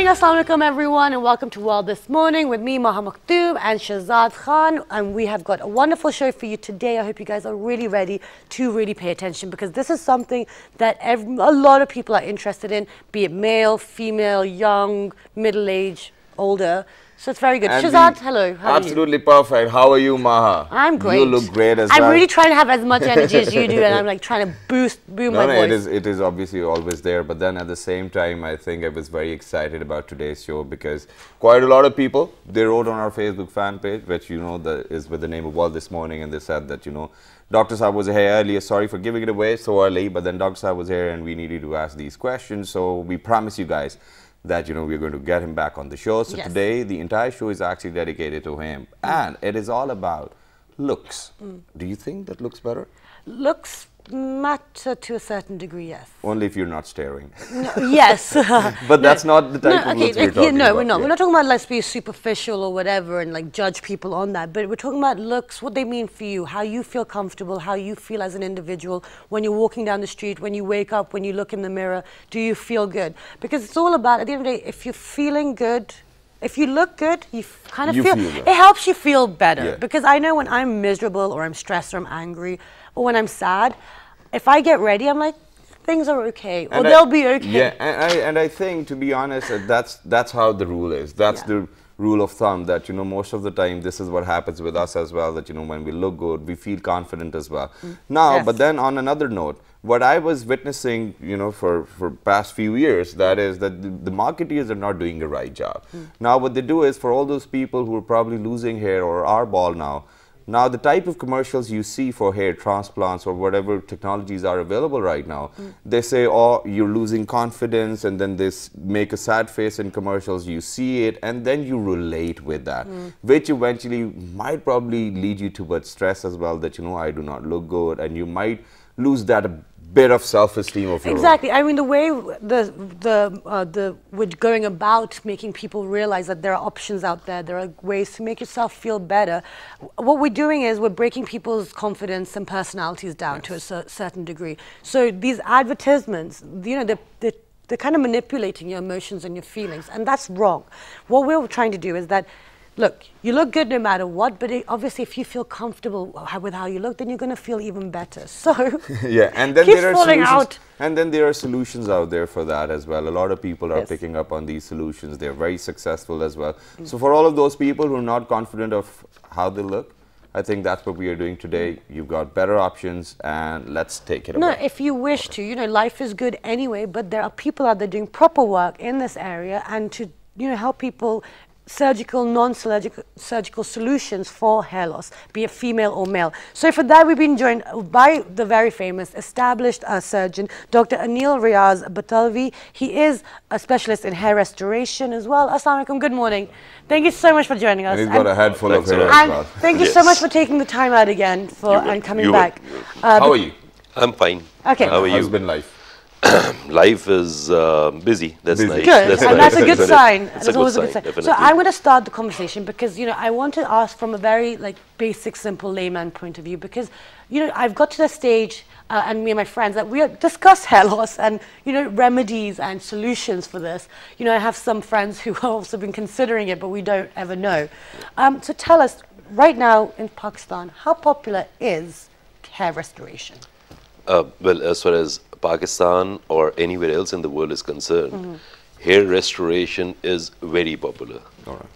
morning, Assalamu alaikum everyone, and welcome to World This Morning with me, Maha Maktoum and Shahzad Khan, and we have got a wonderful show for you today. I hope you guys are really ready to really pay attention, because this is something that a lot of people are interested in, be it male, female, young, middle-aged, older. So it's very good. And Shahzad, hello. How absolutely perfect. How are you, Maha? I'm great. You look great as well. I'm really trying to have as much energy as you do, and I'm like trying to boom my voice. It is obviously always there, but then at the same time, I think I was very excited about today's show because quite a lot of people, they wrote on our Facebook fan page, which you know is with the name of World This Morning, and they said that, you know, Dr. Saab was here earlier, sorry for giving it away so early, but then Dr. Saab was here and we needed to ask these questions, so we promise you guys that, you know, we're going to get him back on the show. So today, the entire show is actually dedicated to him. And it is all about looks. Do you think that looks better? Looks matter to a certain degree, yes. Only if you're not staring. No, yes. But that's not the type of looks we're talking about. We're not. We're not talking about let's be superficial or whatever and like judge people on that. But we're talking about looks, what they mean for you, how you feel comfortable, how you feel as an individual when you're walking down the street, when you wake up, when you look in the mirror, do you feel good? Because it's all about, at the end of the day, if you're feeling good, if you look good, you kind of feel it helps you feel better. Yeah. Because I know when I'm miserable or I'm stressed or I'm angry or when I'm sad, if I get ready, I'm like, things are okay, or they'll be okay. Yeah, and I think, to be honest, that's how the rule is. That's the rule of thumb, that, you know, most of the time, this is what happens with us as well, that, you know, when we look good, we feel confident as well. Now, but then on another note, what I was witnessing, you know, for past few years, that is that the marketeers are not doing a right job. Now, what they do is, for all those people who are probably losing hair or are bald now, the type of commercials you see for hair transplants or whatever technologies are available right now, they say, oh, you're losing confidence, and then they make a sad face in commercials, you see it, and then you relate with that, which eventually might probably lead you towards stress as well, that, you know, I do not look good, and you might lose that bit of self-esteem of your own. I mean, the way we're going about making people realize that there are options out there, there are ways to make yourself feel better. What we're doing is we're breaking people's confidence and personalities down to a certain degree. So these advertisements, you know, they're kind of manipulating your emotions and your feelings, and that's wrong. What we're trying to do is that, look, you look good no matter what, but obviously if you feel comfortable with how you look, then you're going to feel even better. So and then there are solutions. And then there are solutions out there for that as well. A lot of people are picking up on these solutions. They're very successful as well. So for all of those people who are not confident of how they look, I think that's what we are doing today. You've got better options, and let's take it away. No, if you wish to, you know, life is good anyway, but there are people out there doing proper work in this area, and to, you know, help people surgical, non-surgical solutions for hair loss, be it female or male. So for that, we've been joined by the very famous established surgeon, Dr. Aneel Batalvi. He is a specialist in hair restoration as well. Assalamu alaikum, good morning. Thank you so much for joining us. And he's got a head full of hair as well. Thank you so much for taking the time out again and coming back. How are you? I'm fine. Okay. How are you? How's been life? Life is busy. That's nice. Good, that's a good sign. It's always a good sign. So I'm going to start the conversation because, you know, I want to ask from a very basic, simple layman point of view, because, you know, I've got to the stage, and me and my friends, that we discuss hair loss and, you know, remedies and solutions for this. You know, I have some friends who have also been considering it, but we don't ever know. So tell us, right now in Pakistan, how popular is hair restoration? Well, as far as Pakistan or anywhere else in the world is concerned, hair restoration is very popular.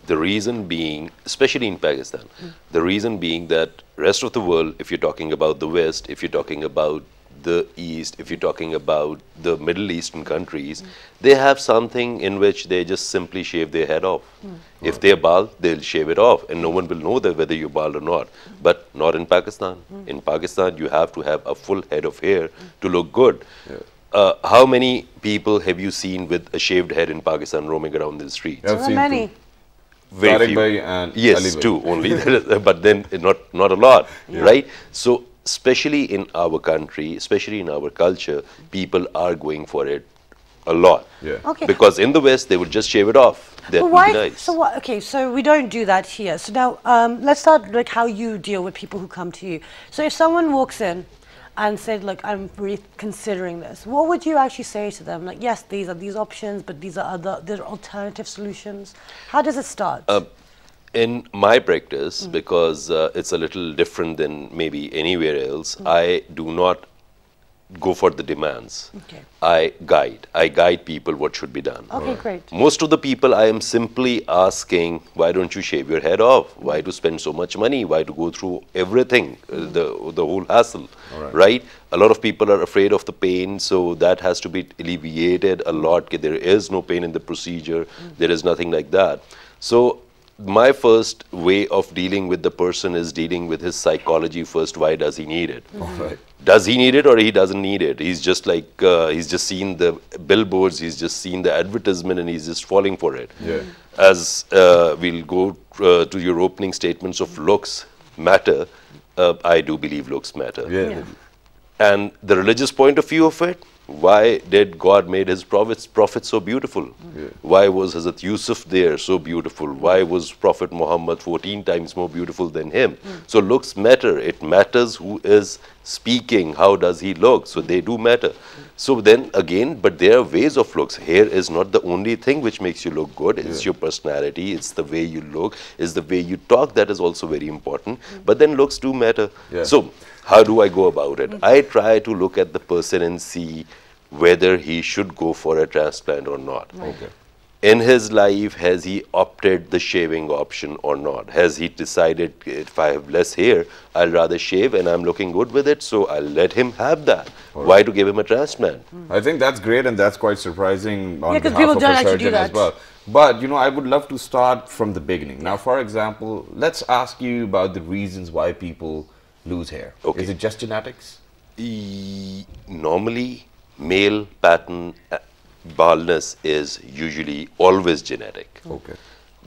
The reason being, especially in Pakistan, the reason being that rest of the world, if you're talking about the West, if you're talking about the East, if you're talking about the Middle Eastern countries, they have something in which they just simply shave their head off. If they're bald, they'll shave it off, and no one will know that whether you're bald or not. But not in Pakistan. In Pakistan, you have to have a full head of hair to look good. How many people have you seen with a shaved head in Pakistan roaming around the streets? I've seen many. Very few. And yes, two only, but then not a lot, right? So especially in our country, especially in our culture, people are going for it a lot. Because in the West, they would just shave it off. That would be nice. So what? Okay, so we don't do that here. So now let's start how you deal with people who come to you. So if someone walks in and said, look, I'm really considering this, what would you actually say to them? Like, yes, these are these options, but these are there are alternative solutions. How does it start? In my practice, because it's a little different than maybe anywhere else, I do not go for the demands. Okay. I guide people what should be done. Okay, great. Most of the people I am simply asking, why don't you shave your head off? Why to spend so much money? Why to go through everything, the whole hassle, right? A lot of people are afraid of the pain, so that has to be alleviated a lot. There is no pain in the procedure. There is nothing like that. So my first way of dealing with the person is dealing with his psychology first. Why does he need it? Does he need it or he doesn't need it? He's just like, he's just seen the billboards, he's just seen the advertisement and he's just falling for it. As we'll go to your opening statements of looks matter, I do believe looks matter. And the religious point of view of it, why did God made his prophets so beautiful? Why was Hazrat Yusuf there so beautiful? Why was Prophet Muhammad 14 times more beautiful than him? So looks matter. It matters who is speaking, how does he look? So they do matter. So then again, but there are ways of looks. Hair is not the only thing which makes you look good. It's your personality, it's the way you look, it's the way you talk. That is also very important. But then looks do matter. So how do I go about it? I try to look at the person and see whether he should go for a transplant or not. In his life, has he opted the shaving option or not? Has he decided, if I have less hair, I'll rather shave and I'm looking good with it, so I'll let him have that. Why to give him a transplant? I think that's great, and that's quite surprising on behalf people of don't a actually do surgeon as that. well. But, you know, I would love to start from the beginning. Now, for example, let's ask you about the reasons why people lose hair. Is it just genetics? Normally, male pattern baldness is usually always genetic.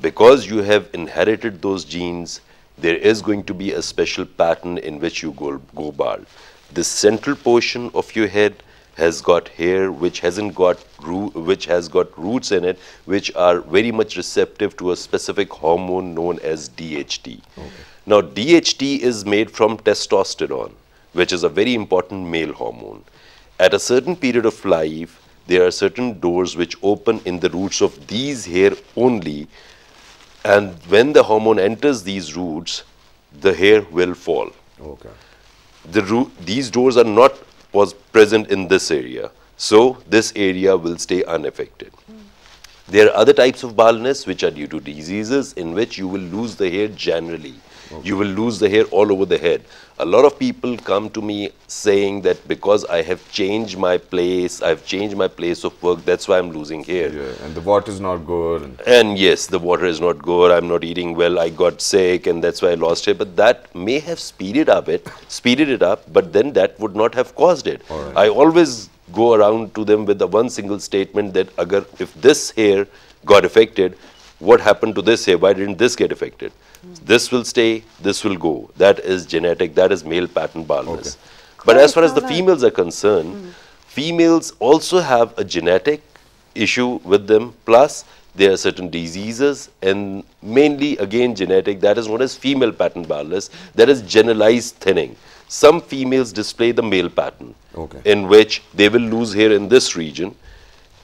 Because you have inherited those genes, there is going to be a special pattern in which you go bald. The central portion of your head has got hair which has got roots in it, which are very much receptive to a specific hormone known as DHT. Now, DHT is made from testosterone, which is a very important male hormone. At a certain period of life, there are certain doors which open in the roots of these hair only, and when the hormone enters these roots, the hair will fall. These doors are not present in this area, so this area will stay unaffected. There are other types of baldness which are due to diseases in which you will lose the hair generally. You will lose the hair all over the head. A lot of people come to me saying that because I have changed my place, I've changed my place of work, that's why I'm losing hair. And the water is not good. And yes, the water is not good, I'm not eating well, I got sick and that's why I lost hair. But that may have speeded it up, but then that would not have caused it. I always go around to them with the one single statement that if this hair got affected, what happened to this hair? Why didn't this get affected? This will stay, this will go. That is genetic, that is male pattern baldness. But as far as the females are concerned, females also have a genetic issue with them, plus there are certain diseases, and mainly again genetic, that is known as female pattern baldness, that is generalized thinning. Some females display the male pattern, in which they will lose hair in this region,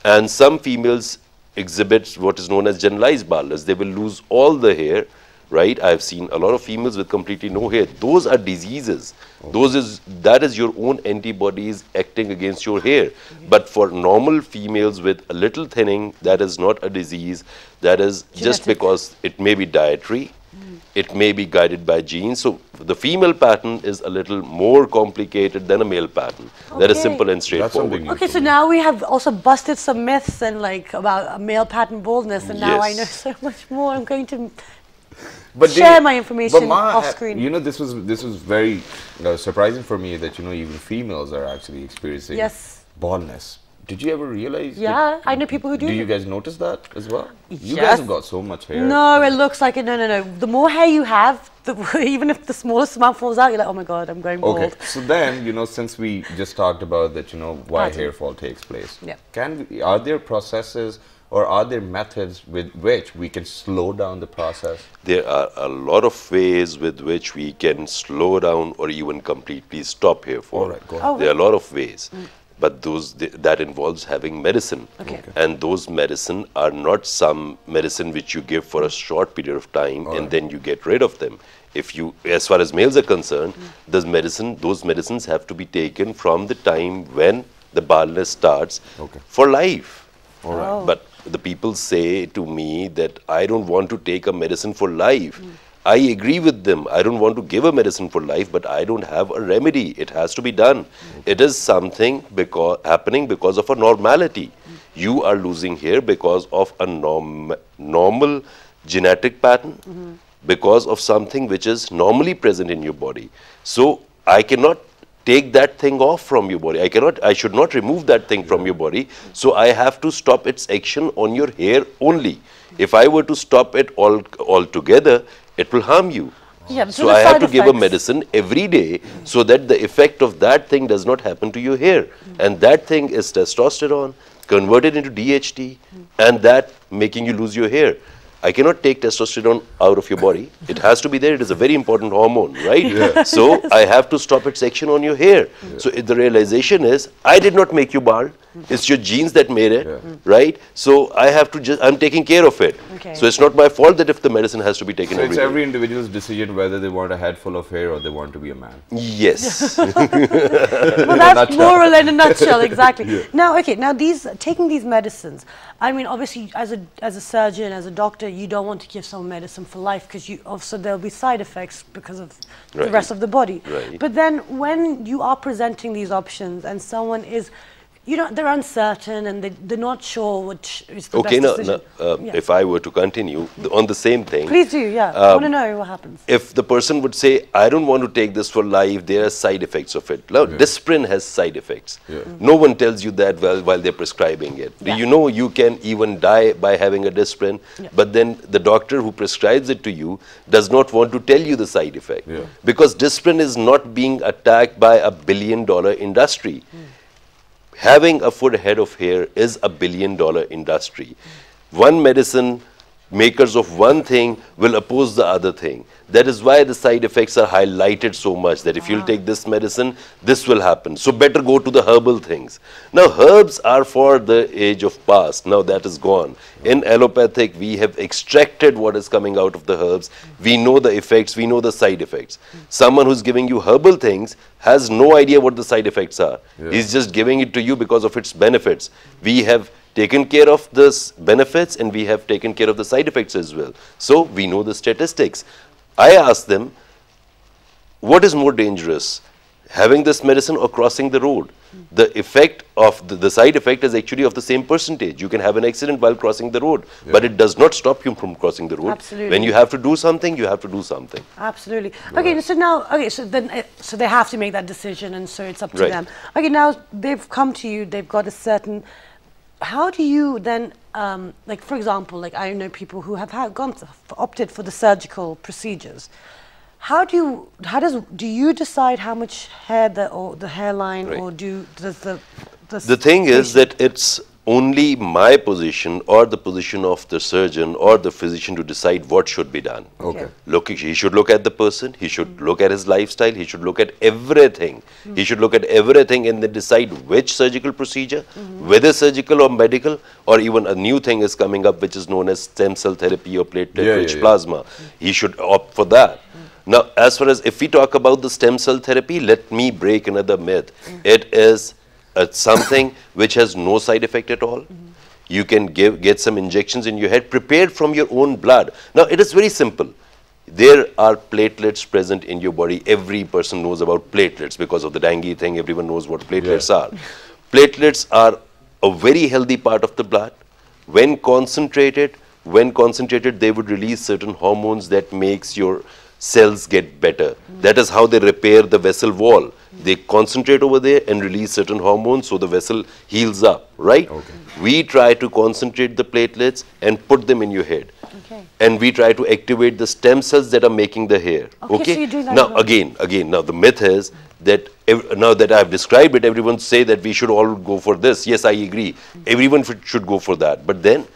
and some females exhibit what is known as generalized baldness. They will lose all the hair, right? I've seen a lot of females with completely no hair. Those are diseases. That is your own antibodies acting against your hair. But for normal females with a little thinning, that is not a disease. That is just because it may be dietary. It may be guided by genes. So the female pattern is a little more complicated than a male pattern. That is simple and straightforward. Okay, so now we have also busted some myths and about male pattern baldness, and now I know so much more. I'm going to share my information off screen. You know, this was very surprising for me that, you know, even females are actually experiencing baldness. Did you ever realize? Yeah, I know people who do. Do you guys notice that as well? You guys have got so much hair. No, it looks like it. No. The more hair you have, even if the smallest amount falls out, you're like, oh my God, I'm going bald. Okay, so then, you know, since we just talked about that, you know, why hair fall takes place. Are there processes or are there methods with which we can slow down the process? There are a lot of ways with which we can slow down or even completely stop hair fall. All right, go ahead. Oh, There are a lot of ways. But that involves having medicine. Okay. And those medicine are not some medicine which you give for a short period of time and then you get rid of them. If you, as far as males are concerned, those medicines have to be taken from the time when the baldness starts for life. All right. Oh. But the people say to me that I don't want to take a medicine for life. I agree with them. I don't want to give a medicine for life, but I don't have a remedy. It has to be done. It is something happening because of a normality. You are losing hair because of a normal genetic pattern, because of something which is normally present in your body. So I cannot take that thing off from your body. I should not remove that thing from your body. So I have to stop its action on your hair only. If I were to stop it altogether, it will harm you. Yeah, So I have to give a medicine every day so that the effect of that thing does not happen to your hair. And that thing is testosterone converted into DHT and that making you lose your hair. I cannot take testosterone out of your body. It has to be there. It is a very important hormone, right? Yeah. So I have to stop its action on your hair. Yeah. So the realization is, I did not make you bald. It's your genes that made it, right? So I have to I'm taking care of it. Okay. So it's not my fault that if the medicine has to be taken So every it's day. every individual's decision whether they want a head full of hair or they want to be a man. Yes. Well, that's moral in a nutshell, exactly. Now, okay, now taking these medicines, I mean, obviously, as a surgeon, as a doctor, you don't want to give someone medicine for life because also there'll be side effects because of the rest of the body. Right. But then when you are presenting these options and someone is, they're uncertain and they're not sure which is the best decision. If I were to continue on the same thing. Please do, yeah. I want to know what happens. If the person would say, I don't want to take this for life, there are side effects of it. Now, Disprin has side effects. No one tells you that while they're prescribing it. Yeah. You know you can even die by having a Disprin, but then the doctor who prescribes it to you does not want to tell you the side effect. Because Disprin is not being attacked by a $1 billion industry. Having a full head of hair is a $1 billion industry. One medicine, makers of one thing will oppose the other thing. That is why the side effects are highlighted so much, that if you'll take this medicine, this will happen. So better go to the herbal things. Now herbs are for the age of past. Now that is gone. In allopathic, we have extracted what is coming out of the herbs. We know the effects, we know the side effects. Someone who's giving you herbal things has no idea what the side effects are. He's just giving it to you because of its benefits. We have taken care of the benefits and we have taken care of the side effects as well. So we know the statistics. I asked them, what is more dangerous, having this medicine or crossing the road? The effect of the side effect is actually of the same percentage. You can have an accident while crossing the road, but it does not stop you from crossing the road. Absolutely. When you have to do something, you have to do something. Absolutely. Okay, so now, so they have to make that decision, and so it's up to them. Okay, now they've come to you, they've got a certain. How do you then, like for example, like I know people who have opted for the surgical procedures. Do you decide how much hair the hairline or does the thing is that it's only my position or the position of the surgeon or the physician to decide what should be done. Okay. He should look at the person, he should look at his lifestyle, he should look at everything. He should look at everything and then decide which surgical procedure, whether surgical or medical, or even a new thing is coming up which is known as stem cell therapy or platelet-rich plasma. He should opt for that. Now, as far as if we talk about the stem cell therapy, let me break another myth. It is something which has no side effect at all. You can get some injections in your head prepared from your own blood. Now, it is very simple. There are platelets present in your body. Every person knows about platelets because of the dengue thing. Everyone knows what platelets are. Platelets are a very healthy part of the blood. When concentrated, they would release certain hormones that makes your cells get better. That is how they repair the vessel wall. They concentrate over there and release certain hormones so the vessel heals up, right? We try to concentrate the platelets and put them in your head. And we try to activate the stem cells that are making the hair. So you do that now again, now the myth is that now that I've described it, everyone say that we should all go for this. Yes, I agree. Everyone should go for that. But then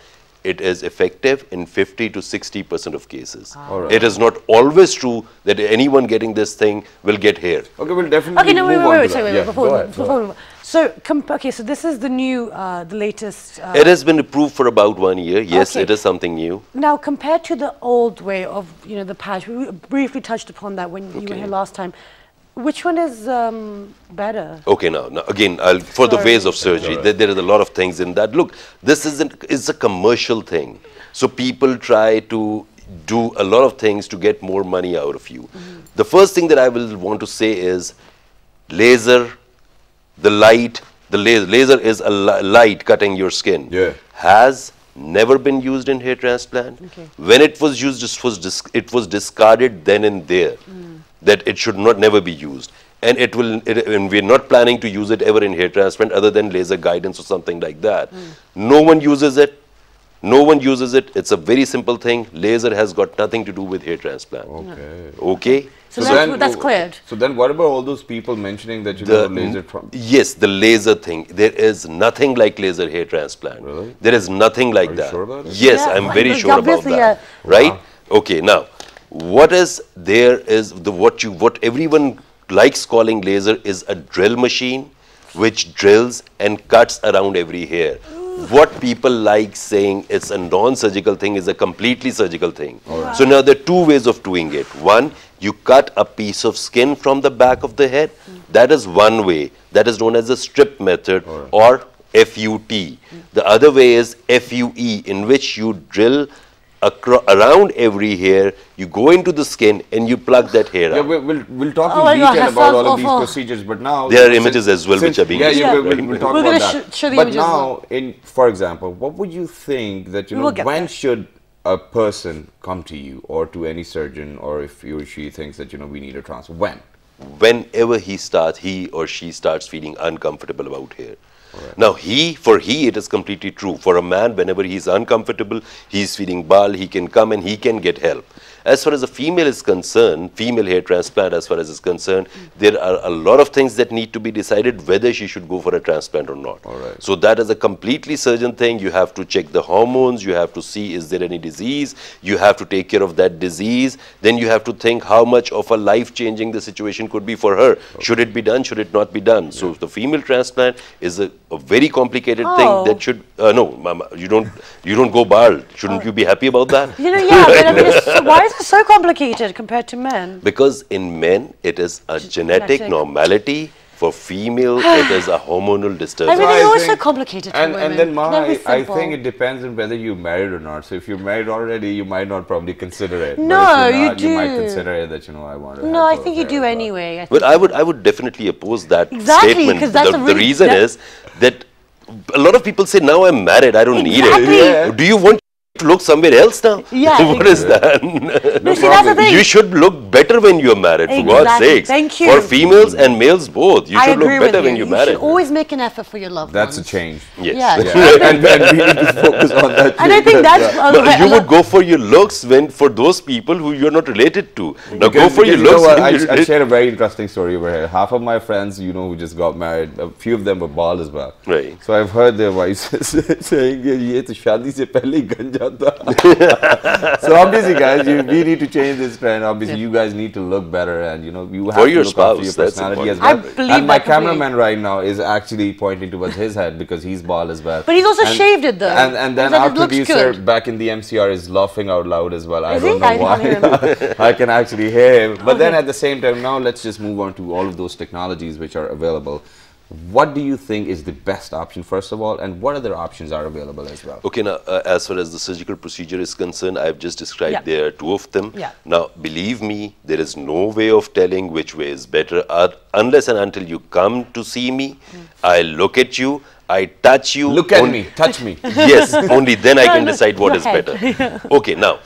it is effective in 50 to 60% of cases. Alright. It is not always true that anyone getting this thing will get hair. Okay, we'll definitely Okay, no, move on wait, to that. wait, Yeah, before, go ahead, go before, ahead. so, okay, so this is the new, the latest. It has been approved for about 1 year. Yes, Okay. it is something new. Now, compared to the old way of, the patch, we briefly touched upon that when you were here last time. Which one is better? Okay, now again, for the ways of surgery, there is a lot of things in that. Look, this is a commercial thing. So people try to do a lot of things to get more money out of you. The first thing that I will want to say is laser, the laser is a light cutting your skin. Yeah. Has never been used in hair transplant. Okay. When it was used, it was discarded then and there. That it should never be used, and and we're not planning to use it ever in hair transplant other than laser guidance or something like that. No one uses it. No one uses it. It's a very simple thing. Laser has got nothing to do with hair transplant. Okay. Okay. So that's cleared. So then what about all those people mentioning that laser Yes, the laser thing. There is nothing like laser hair transplant. Really? There is nothing like Are you that. sure about it? Yes, Yeah, I'm very sure about obviously, that. yeah. Right? Wow. Okay, now what is there is what everyone likes calling laser is a drill machine which drills and cuts around every hair. What people like saying it's a non-surgical thing is a completely surgical thing. Right. So now there are two ways of doing it. One, you cut a piece of skin from the back of the head. That is one way. That is known as the strip method or FUT. The other way is FUE, in which you drill around every hair, you go into the skin and you plug that hair Yeah, out. we'll talk Oh my in God, detail that about all sounds of these awful. procedures, but now There are images as well which are being yeah, described. we'll talk We're about gonna that. show the But images now, for example, what would you think that We will get when there. should a person come to you or to any surgeon, or if he or she thinks that we need a transfer? When? Whenever he or she starts feeling uncomfortable about hair. Now, for he, it is completely true. For a man, whenever he's uncomfortable, he's feeling bald, he can come and he can get help. As far as a female is concerned, female hair transplant as far as is concerned, there are a lot of things that need to be decided whether she should go for a transplant or not. Alright. So that is a completely surgeon thing. You have to check the hormones, you have to see is there any disease, you have to take care of that disease, then you have to think how much of a life-changing the situation could be for her. Okay. Should it be done, should it not be done? Yeah. So the female transplant is a very complicated thing that should, no, Mama, you don't go bald. Shouldn't you be happy about that? Yeah, but I mean, why is it so complicated compared to men? Because in men, it is a genetic normality. For female, it is a hormonal disturbance. I mean, it's always so complicated for women. And then, I simple. think it depends on whether you're married or not. So if you're married already, you might not probably consider it. No, but if you're you not, do. You might consider it that, I want to No, have I think you hair do as well. anyway. But I would definitely oppose that Exactly, statement. 'cause that's a The really- reason is that a lot of people say, now I'm married, I don't need Exactly. it. Yeah. Do you want to look somewhere else now? Yeah, What is that? No, see, that's the thing. You should look better when you're married, for God's Exactly. sakes. Thank you. For females and males both. You I should look agree better with when you. you're You married. should always make an effort for your loved That's a ones. change. Yes. Yeah. and we need to focus on that. And I think that's No, you would go for your looks for those people who you're not related to. Now go for your you know looks. what, when you're I related- shared a very interesting story over here. Half of my friends, who just got married, a few of them were bald as well. Right. So I've heard their voices saying, "Ye to shaadi se pehle hi ganja tha." So obviously, guys, we need to change this trend. Obviously, you guys need to look better, and you have For to your look after spouse, your that's personality as important. well. I believe and my that completely. cameraman right now is actually pointing towards his head because he's bald as well. But he's also shaved it though. And then He's like, our it looks producer good. back in the MCR is laughing out loud as well. I Is don't he? know I can't hear why. I can actually hear him. But then Okay. at the same time, now let's just move on to all of those technologies which are available. What do you think is the best option, first of all, and what other options are available as well? Okay, now, as far as the surgical procedure is concerned, I've just described there are two of them. Yeah. Now, believe me, there is no way of telling which way is better unless and until you come to see me. I look at you, I touch you. Look at me, touch me. Yes, only then I can No, decide what your is head. better. Okay, now,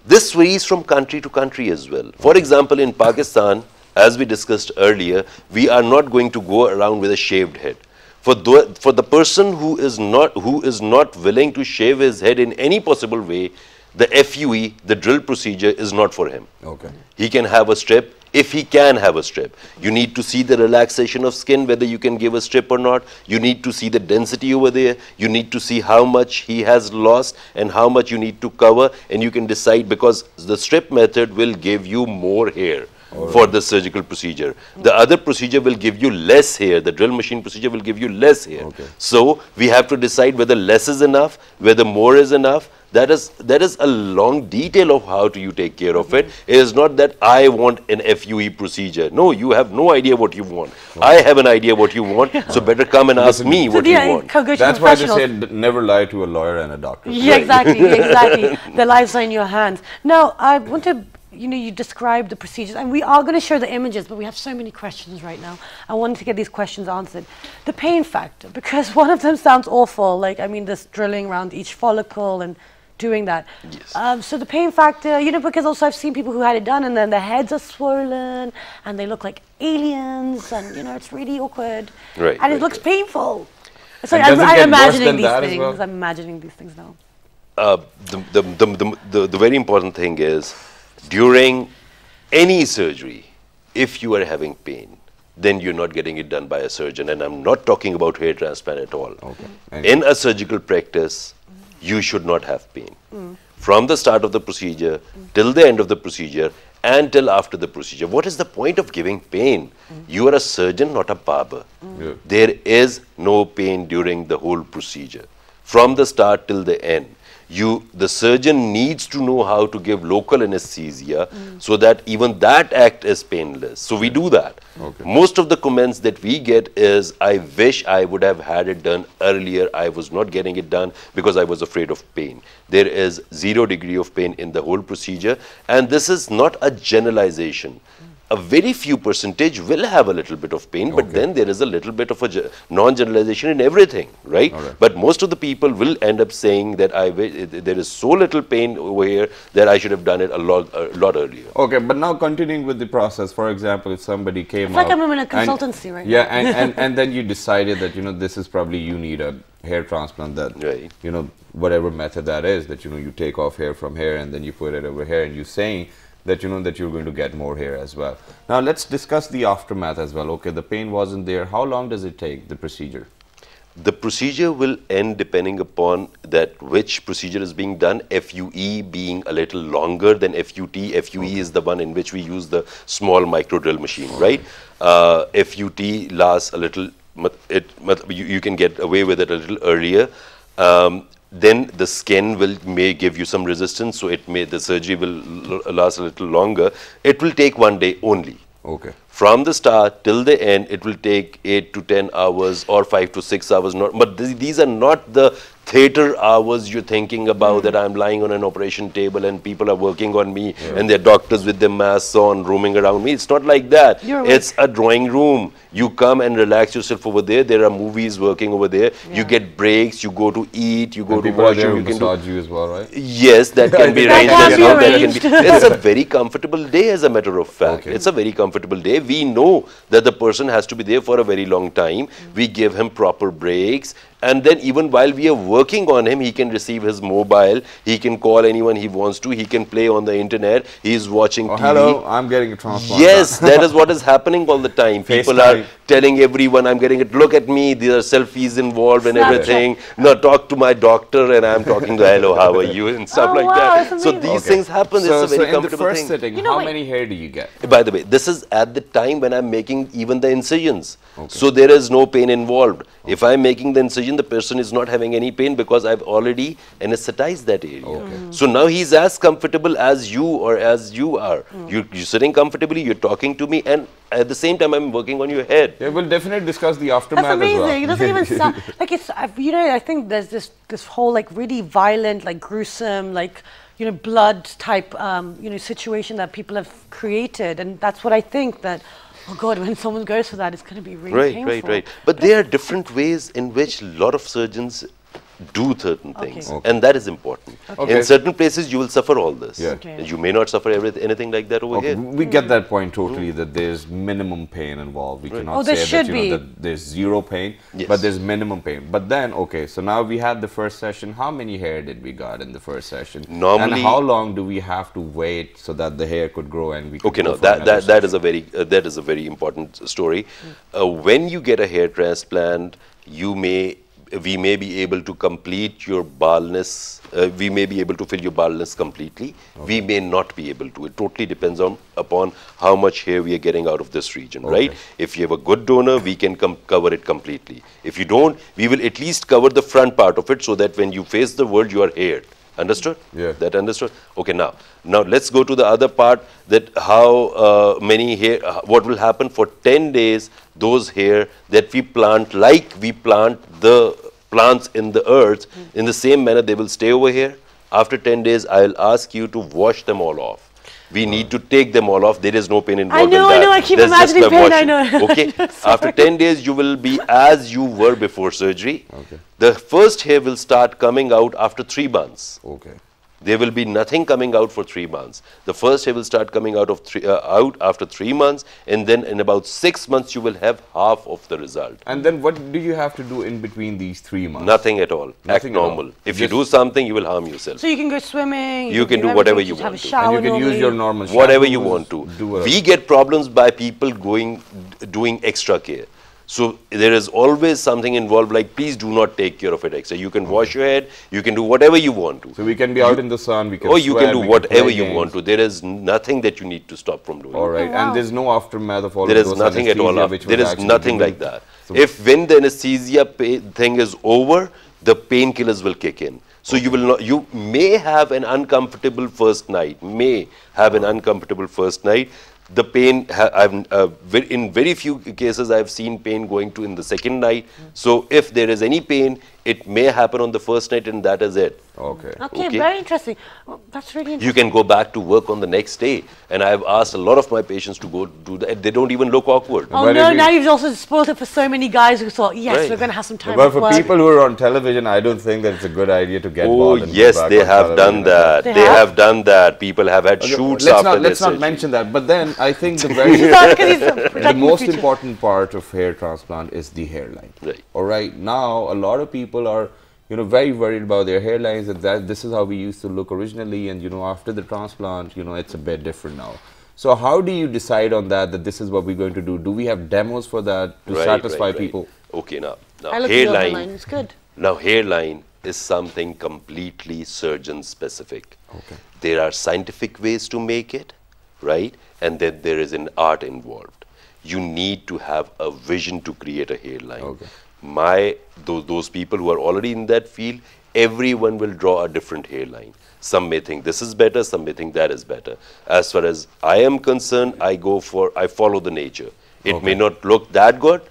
this varies from country to country as well. For example, in Pakistan, as we discussed earlier, we are not going to go around with a shaved head. For the person who is not willing to shave his head in any possible way, the FUE, the drill procedure, is not for him. Okay. He can have a strip, if he can have a strip. You need to see the relaxation of skin, whether you can give a strip or not. You need to see the density over there. You need to see how much he has lost and how much you need to cover, and you can decide, because the strip method will give you more hair for the surgical procedure. The other procedure will give you less hair. The drill machine procedure will give you less hair. So we have to decide whether less is enough, whether more is enough. That is a long detail of how do you take care of it. It is not that I want an FUE procedure. No, you have no idea what you want. I have an idea what you want, so better come and ask me what you want. That's why they said never lie to a lawyer and a doctor. Yeah, exactly, exactly. The lives are in your hands. Now, I want to, you described the procedures, and we are going to show the images, but we have so many questions right now. I wanted to get these questions answered. The pain factor, because one of them sounds awful, like, this drilling around each follicle and doing that. Yes. So the pain factor, because also I've seen people who had it done and then their heads are swollen and they look like aliens and, it's really awkward. Right. And it looks painful. So I'm imagining these things. Well? I'm imagining these things now. The very important thing is, during any surgery, if you are having pain, then you're not getting it done by a surgeon. And I'm not talking about hair transplant at all. In a surgical practice, you should not have pain. From the start of the procedure, till the end of the procedure, and till after the procedure. What is the point of giving pain? You are a surgeon, not a barber. There is no pain during the whole procedure. From the start till the end. The surgeon needs to know how to give local anesthesia so that even that act is painless. So we do that. Most of the comments that we get is, I wish I would have had it done earlier. I was not getting it done because I was afraid of pain. There is 0 degree of pain in the whole procedure, and this is not a generalization. A very few percentage will have a little bit of pain, but then there is a little bit of a non-generalization in everything, right? But most of the people will end up saying that there is so little pain over here that I should have done it a lot earlier. Okay, but now continuing with the process, for example, if somebody came It's like I'm in a consultancy right now. Yeah, and then you decided that, this is probably you need a hair transplant that, whatever method that is, that, you take off hair from here and then you put it over here, and you're saying that that you're going to get more hair as well. Now let's discuss the aftermath as well. Okay, the pain wasn't there. How long does it take, the procedure? The procedure will end depending upon that which procedure is being done. FUE being a little longer than FUT. FUE is the one in which we use the small micro drill machine, right? FUT lasts a little, you can get away with it a little earlier. Then the skin may give you some resistance, so the surgery will last a little longer. It will take 1 day only. From the start till the end, it will take 8 to 10 hours or 5 to 6 hours. But these are not the theater hours you're thinking about, that I'm lying on an operation table and people are working on me and they're doctors with their masks on roaming around me. It's not like that. It's a drawing room. You come and relax yourself over there. There are movies working over there. You get breaks. You go to eat. You go to washroom. You can massage you as well, right? Yes, that can be arranged as well. It's a very comfortable day, as a matter of fact. It's a very comfortable day. We know that the person has to be there for a very long time. We give him proper breaks. And then even while we are working on him, he can receive his mobile. He can call anyone he wants to. He can play on the internet. He is watching TV. Hello, I'm getting a transplant. Yes, that is what is happening all the time. People are telling everyone, I'm getting it. Look at me. There are selfies involved and everything. No, talk to my doctor, and I'm talking to hello, how are you, and stuff like that. So these things happen. So, it's a very in the comfortable first thing. sitting, how many hair do you get? By the way, this is at the time when I'm making even the incisions. So there is no pain involved. If I'm making the incision, the person is not having any pain because I've already anesthetized that area. So now he's as comfortable as you or as you are. You're sitting comfortably, you're talking to me, and at the same time I'm working on your head. Yeah, we'll definitely discuss the aftermath as well. That's amazing. It doesn't even sound like it's, I think there's this whole like really violent, like gruesome, like, blood type, situation that people have created. And that's what I think that, oh God, when someone goes for that, it's going to be really painful. Right. But there are different ways in which a lot of surgeons do certain things, Okay. and that is important. Okay. In certain places, you will suffer all this. Yeah. Okay. You may not suffer anything like that over Okay, here. we get that point totally, that there's minimum pain involved. We cannot Oh, there say should that, you be. know, that there's zero pain, Yes. but there's minimum pain. But then, okay, so now we had the first session. How many hair did we got in the first session? Normally- and how long do we have to wait so that the hair could grow and we could Okay, go no, for another that is session? that is a very important story. When you get a hair transplant, we may be able to complete your baldness. We may be able to fill your baldness completely. We may not be able to. It totally depends upon how much hair we are getting out of this region, right? If you have a good donor, we can cover it completely. If you don't, we will at least cover the front part of it so that when you face the world, you are haired. Understood? Yeah. That understood? Okay, now let's go to the other part, that how many hair, what will happen for 10 days, those hair that we plant, like we plant the plants in the earth, in the same manner they will stay over here. After 10 days, I'll ask you to wash them all off. We need to take them all off. There is no pain involved in that. I know, I keep There's just imagining the pain, I washing. know. Okay, after 10 days, you will be as you were before surgery. Okay. The first hair will start coming out after 3 months. Okay. There will be nothing coming out for 3 months. The first hair will start coming out after 3 months, and then in about 6 months you will have half of the result. And then what do you have to do in between these 3 months? Nothing at all. Nothing Act at all. normal. If you Just- do something, you will harm yourself. So you can go swimming. You can do everything, whatever you just have want a to. shower And you can use normally. your normal Whatever you shampoos, want to. do whatever. We get problems by people doing extra care. So there is always something involved, like please do not take care of it extra. You can wash your head, you can do whatever you want to. So we can be out in the sun, we can Or you sweat, can do we whatever play you games. want to. There is nothing that you need to stop from doing. All right, Oh, wow. and there's no aftermath of all There of is those nothing at all. anesthesia which There was is actually nothing given. like that. So- If when the anesthesia thing is over, the painkillers will kick in. So you will not. You may have an uncomfortable first night. May have an uncomfortable first night. The pain, in very few cases, I've seen pain going to in the second night. So if there is any pain, it may happen on the first night, and that is it. Okay. Okay, Okay. very interesting. Well, that's really interesting. You can go back to work on the next day. And I've asked a lot of my patients to go do that. They don't even look awkward. Oh But no, if you- now you've also spoiled it for so many guys who thought, yes, Right. we're going to have some time But off for work. people who are on television, I don't think that it's a good idea to get Oh, bald and go yes, back they on have television. done that. They They have? have done that. People have had Okay, shoots let's after not, let's their not surgery. mention that. But then I think the very He thought because he's the protecting the most future. important part of hair transplant is the hairline. Right. All right. Now a lot of people are, very worried about their hairlines, and that this is how we used to look originally, and after the transplant, it's a bit different now. So how do you decide on that this is what we're going to do? Do we have demos for that to satisfy people? Okay, now I look at your hairline. hairline, it's good. Now hairline is something completely surgeon specific. Okay. There are scientific ways to make it, right? And then there is an art involved. You need to have a vision to create a hairline. Okay. Those people who are already in that field, everyone will draw a different hairline. Some may think this is better, some may think that is better. As far as I am concerned, I follow the nature. It may not look that good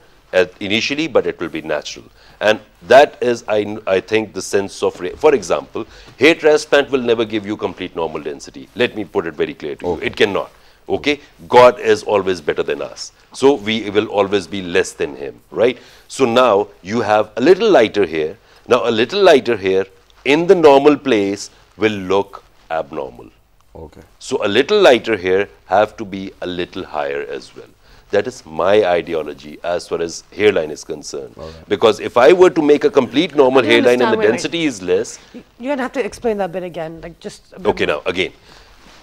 initially, but it will be natural. And that is, I think, the sense of, for example, hair transplant will never give you complete normal density. Let me put it very clear to you. It cannot. Okay, God is always better than us. So we will always be less than him, right? So now you have a little lighter hair. Now a little lighter hair in the normal place will look abnormal. Okay. So a little lighter hair have to be a little higher as well. That is my ideology as far as hairline is concerned. Because if I were to make a complete normal I hairline and the understand, wait. density is less, You're going to have to explain that bit again, like just a bit okay, more. now again,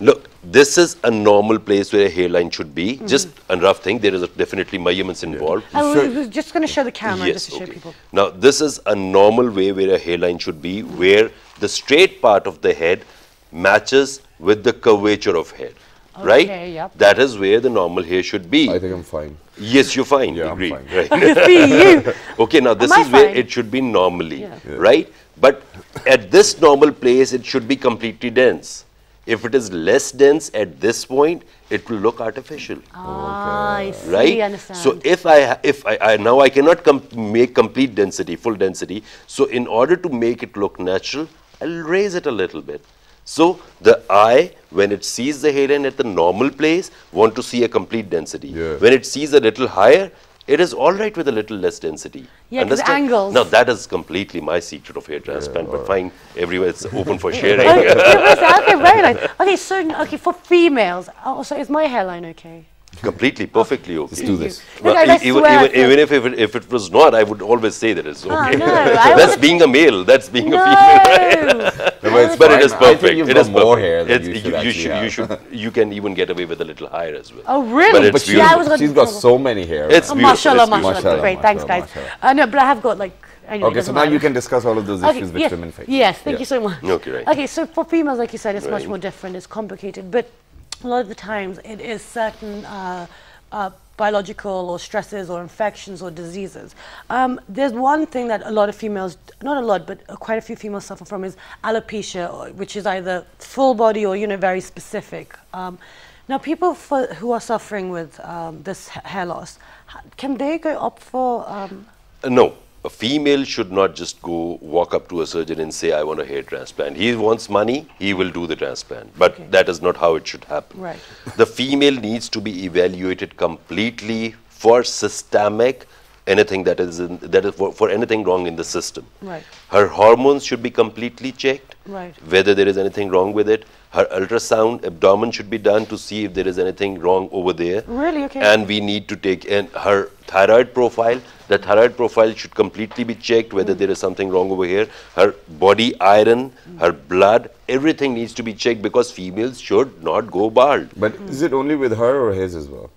look, this is a normal place where a hairline should be. Just a rough thing. There is definitely measurements involved. I was just going to show the camera Yes, just to show okay. people. Now, this is a normal way where a hairline should be, where the straight part of the head matches with the curvature of head. Right? yep. That is where the normal hair should be. I think I'm fine. Yes, you're fine. Yeah, I'm Agree. fine. Right. you. Okay, now this Am I is where fine? it should be normally, Yeah. right? But at this normal place, it should be completely dense. If it is less dense at this point, it will look artificial, Ah, I see, right? I understand. So if I now I cannot make complete density, full density. So in order to make it look natural, I'll raise it a little bit. So the eye, when it sees the hairline at the normal place, want to see a complete density. Yeah. When it sees a little higher, It is all right with a little less density. Yeah, because angles. Now that is completely my secret of hair transplant, but fine, everywhere it's open for sharing. Okay, very nice. Okay, so for females, so is my hairline okay? Completely, perfectly okay. Let's do this. Well, even if it was not, I would always say that it's okay. No, that's being a male. That's being a female. Right? But it is perfect. It is more perfect. hair than you should. You can even get away with a little higher as well. Oh, really? But she's got so many hair. It's beautiful. Mashallah. Great, thanks, guys. No, but I have got like. Anyway, okay, so now you can discuss all of those issues which women face. Yes, thank you so much. Okay, right. Okay, so for females, like you said, it's much more different. It's complicated, but a lot of the times it is certain biological or stresses or infections or diseases. There's one thing that a lot of females, not a lot, but quite a few females suffer from is alopecia, which is either full body or, very specific. Now, people who are suffering with this hair loss, can they go up for... No. A female should not just go walk up to a surgeon and say, I want a hair transplant. He wants money, he will do the transplant. But that is not how it should happen. Right. The female needs to be evaluated completely for systemic, anything that is for anything wrong in the system. Right. Her hormones should be completely checked, right, whether there is anything wrong with it. Her ultrasound abdomen should be done to see if there is anything wrong over there. Really? Okay. And we need to take in her thyroid profile. The thyroid profile should completely be checked whether there is something wrong over here. Her body iron, her blood, everything needs to be checked because females should not go bald. But is it only with her or his as well?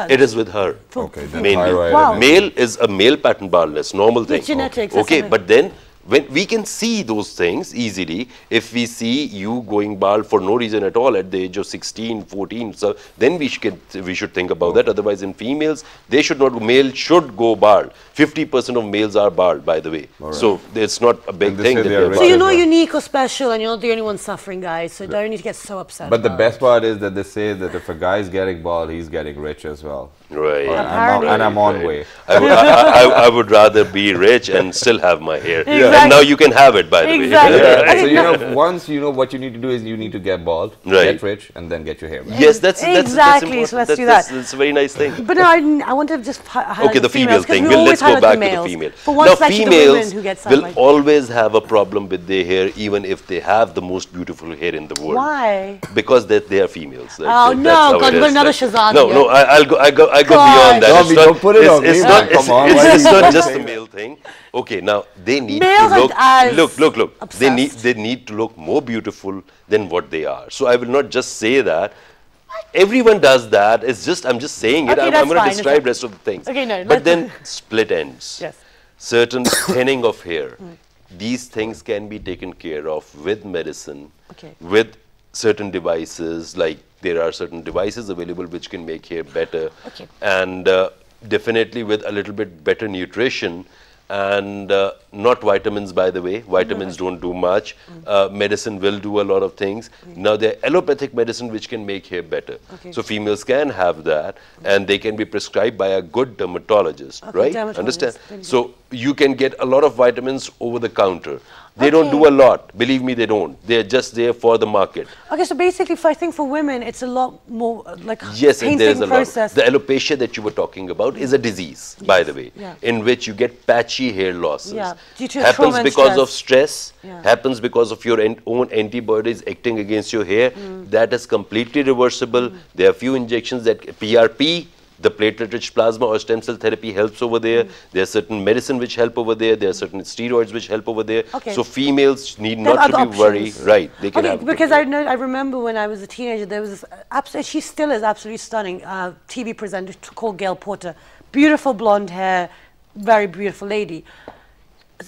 It is with her. Okay, then mainly. wow. Male is a male pattern baldness, normal thing. It's genetics. Okay, but then when we can see those things easily, if we see you going bald for no reason at all at the age of 16, 14, so then we should think about that. Otherwise, in females, they should not. Male should go bald. 50% of males are bald, by the way. Right. So it's not a big thing. So you're not unique or special, and you're not the only one suffering, guys. So don't need to get so upset. But the best part is that they say that if a guy is getting bald, he's getting rich as well. Right. And I'm on way. I would rather be rich and still have my hair. Exactly. And now you can have it, by the way. Yeah. So once you know what you need to do is you need to get bald, get rich, and then get your hair back. Yes, that's exactly. So let's do that. That's a very nice thing. But no, I want to just highlight the female thing. Let's go back to the female. Now, females will always have a problem with their hair, even if they have the most beautiful hair in the world. Why? Because they are females. Oh no! God, another Shazam. No, I go beyond that. Don't put it on me. It's not just a male thing. Okay, now they need to look. They need to look more beautiful than what they are. So I will not just say that. Everyone does that. It's just I'm just saying it. I'm going to describe the rest of the things. Okay, no. But then split ends. Yes. Certain thinning of hair. These things can be taken care of with medicine. Okay. With certain devices, like there are certain devices available which can make hair better. Okay. And definitely with a little bit better nutrition and not vitamins, by the way. Vitamins don't do much. Medicine will do a lot of things. Now there are allopathic medicine which can make hair better. Okay. So females can have that and they can be prescribed by a good dermatologist, right? Understand? So you can get a lot of vitamins over the counter. They don't do a lot. Believe me, they don't. They're just there for the market. Okay, so basically, I think for women, it's a lot more like yes, and there is a process. Lot. The alopecia that you were talking about is a disease, by the way, in which you get patchy hair losses. Yeah, due to happens because of stress. Happens because of your own antibodies acting against your hair. That is completely reversible. There are few injections that PRP. The platelet-rich plasma or stem cell therapy helps over there. There are certain medicine which help over there. There are certain steroids which help over there. Okay. So females need not to be worried. Right. They can have because I remember when I was a teenager, there was this, she still is absolutely stunning, TV presenter called Gail Porter. Beautiful blonde hair, very beautiful lady.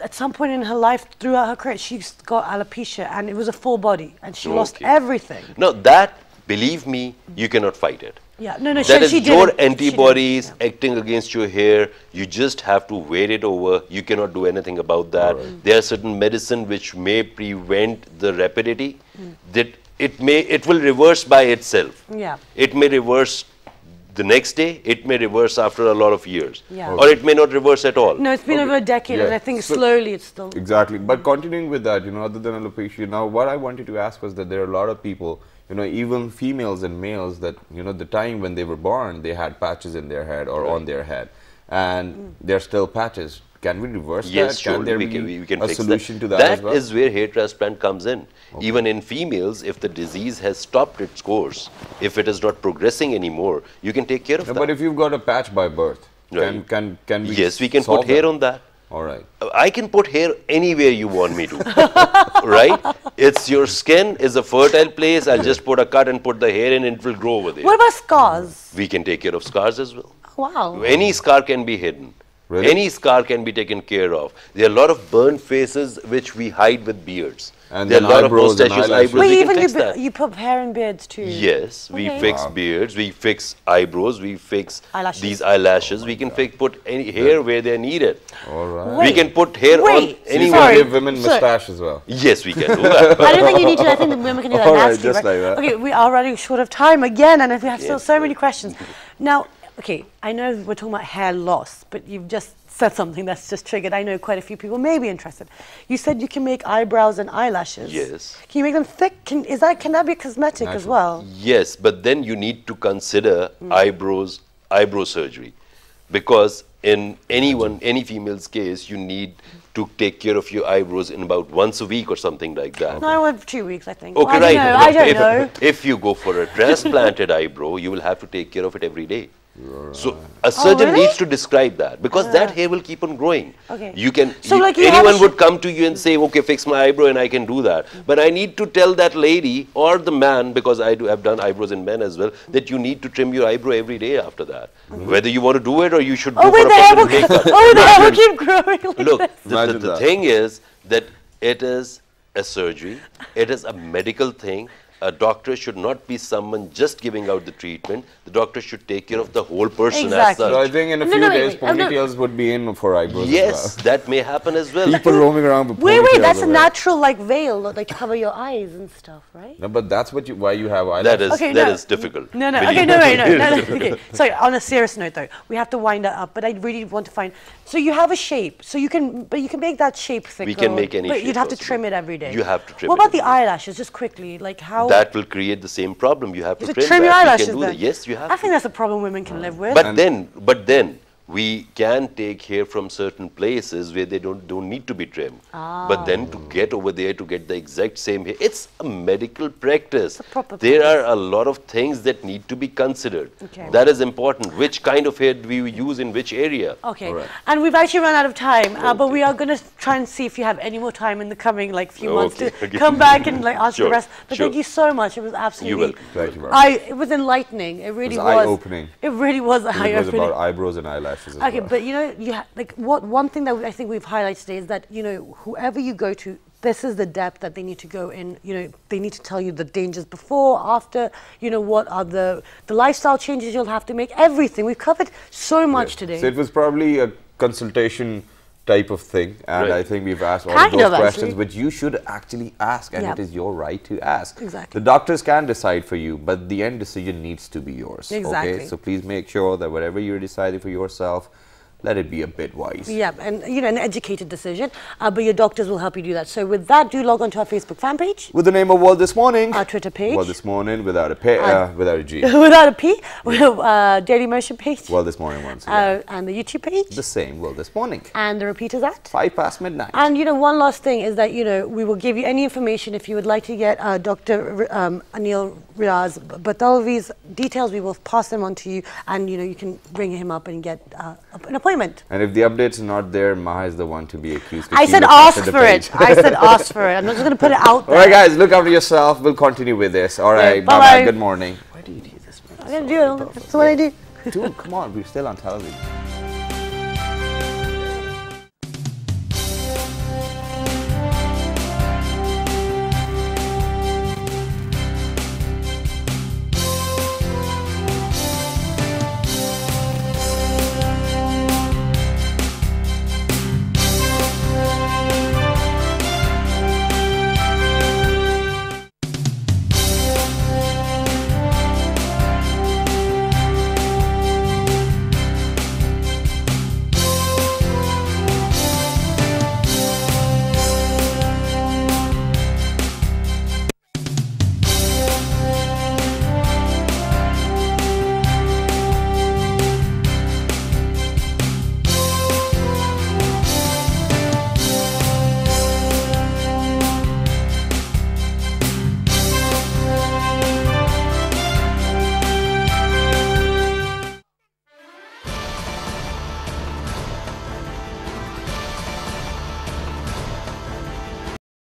At some point in her life, throughout her career, she got alopecia and it was a full body and she lost everything. No, that, believe me, you cannot fight it. Yeah, no, that is your antibodies acting against your hair. You just have to wear it over. You cannot do anything about that. Right. There are certain medicine which may prevent the rapidity. That it will reverse by itself. Yeah. It may reverse the next day. It may reverse after a lot of years. Yeah. Or it may not reverse at all. No, it's been over a decade, and I think slowly it's still. Exactly. But continuing with that, other than alopecia, now what I wanted to ask was that there are a lot of people. Even females and males that, the time when they were born, they had patches in their head or on their head. and they're still patches. Can we reverse Yes, that? sure. Can there we be can a fix solution to that That as well? is where hair transplant comes in. Even in females, if the disease has stopped its course, if it is not progressing anymore, you can take care of No, that. but if you've got a patch by birth, Right. can we Yes, we can solve put hair that? on that. All right. I can put hair anywhere you want me to, right? It's your skin is a fertile place. I'll just put a cut and put the hair in and it will grow over there. What about scars? We can take care of scars as well. Wow. Any scar can be hidden. Really? Any scar can be taken care of. There are a lot of burnt faces which we hide with beards. And there are then a lot of eyebrows and mustaches, eyelashes. eyebrows. Wait, We can even fix that. you put hair and beards too? Yes, we Okay. fix Wow. beards, we fix eyebrows, we fix Eyelashes. these eyelashes. We can put any hair where they're needed. All right. We can put hair on Wait, So you anywhere. can Sorry. give women So- mustache as well. Yes, we can do that. I don't think you need to. I think the women can do that All right, naturally. just like that. Okay, we are running short of time again, and we have still Yes, so many questions. Now, okay, I know we're talking about hair loss, but you've just said something that's just triggered. I know quite a few people may be interested. You said you can make eyebrows and eyelashes. Yes. Can you make them thick? Can that be cosmetic as Natural. well? Yes, but then you need to consider eyebrow surgery, because in any female's case, you need to take care of your eyebrows in about once a week or something like that. No, I went for 2 weeks, I think. Okay, I right. don't know. I don't if, know. if you go for a transplanted eyebrow, you will have to take care of it every day. So a surgeon really? needs to describe that, because that hair will keep on growing. Okay. You can. So, like, you have anyone a would come to you and say, "Okay, fix my eyebrow," and I can do that. But I need to tell that lady or the man, because have done eyebrows in men as well, that you need to trim your eyebrow every day after that. Whether you want to do it or you should go Oh, wait, for a the hair will, permanent makeup. oh, the hair will keep growing like Look, this. Imagine the that. thing is that it is a surgery, it is a medical thing. A doctor should not be someone just giving out the treatment. The doctor should take care of the whole person Exactly. as So I such. think in a No, few no, wait, days, wait. Oh, no. ponytails would be in for eyebrows Yes, as that may happen as well. well. People roaming around with Wait, ponytails that's a around. natural like veil, like to cover your eyes and stuff, right? No, but that's why you have That eyelashes. is Okay, that no. is difficult. No, no, Believe okay, me. no, wait, no. Okay, sorry, on a serious note though, we have to wind that up, but I really want to find, so you have a shape, so you can make that shape thicker. We can make any but shape you'd have to possible. trim it every day. You have to trim What it about the every day. eyelashes, just quickly, like how? That will create the same problem. You have to to trim trim your that. eyelashes You can do then? that. Yes, you have I to. think that's a problem women can live with. But then we can take hair from certain places where they don't need to be trimmed. But then to get over there to get the exact same hair, it's a medical practice. a proper There practice. are a lot of things that need to be considered. Okay. That is important. Which kind of hair do we use in which area? Okay, Alright. and we've actually run out of time, but we are going to try and see if you have any more time in the coming few months to Okay. come back and answer the Sure, rest. But sure. thank you so much. It was absolutely. welcome. Thank you very much. It was enlightening. It really was was. eye-opening. It really was It was eye-opening. about eyebrows and eyelashes as Okay, well. but one thing that I think we've highlighted today is that whoever you go to, this is the depth that they need to go in. They need to tell you the dangers before, after. What are the lifestyle changes you'll have to make. Everything we've covered so much today. So it was probably a consultation type of thing, and Right. I think we've asked all Kind of those of, questions, actually. which you should actually ask, and Yep. it is your right to ask. Exactly. The doctors can decide for you, but the end decision needs to be yours. Exactly. Okay, so please make sure that whatever you're deciding for yourself, let it be a bit wise. Yeah, and an educated decision, but your doctors will help you do that. So with that, do log on to our Facebook fan page, With the name of World This Morning. our Twitter page, World This Morning without a G. without a P, Daily Motion page, World This Morning once again. and the YouTube page, The same World This Morning. and the repeaters at. 5 past midnight. And one last thing is that we will give you any information if you would like to get Dr. Aneel Riaz Batalvi's details. We will pass them on to you, and you can bring him up and get an appointment. And if the update's not there, Maha is the one to be accused. I said ask for it. I said ask for it. I'm not just going to put it out All there. right, guys, look after yourself. We'll continue with this. All right, bye-bye. bye-bye. Good morning. Why do you do this, man? I'm going to do it. That's what I do. Dude, come on. We're still on television.